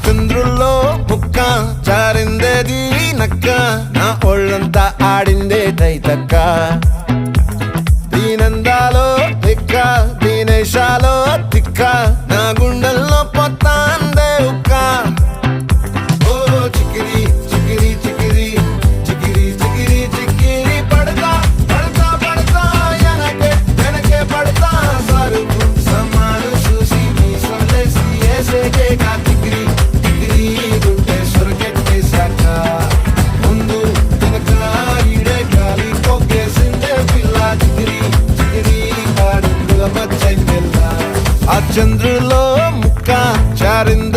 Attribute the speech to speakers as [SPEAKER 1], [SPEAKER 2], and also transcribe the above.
[SPEAKER 1] చంద్రుల్లో ముక్క జారిందేది నక్క నా ఒళ్ళంతా ఆడిందే తైతక్క దీనందాలో తిక్క దీనేశాలో తిక్క నా గుండెల్లో పొత్తాందే ఉక్క ఓ చికిరి చికిరి చికిరి చికిరి చికిరి చికిరి పడతా పడతా పడతా వెనకే వెనకే పడతా సరుకు సమాను చూసి నీ సొల్లేసి ఏసేకే కా చికిరి చికిరి గుంటే సొరకెట్టేశాక ముందు వెనక ఈడే గాలి కొక్కేసిందే పిల్ల చికిరి చికిరి అడుగుల మచ్చైందెల్ల ఆ చంద్రులో ముక్క జారింది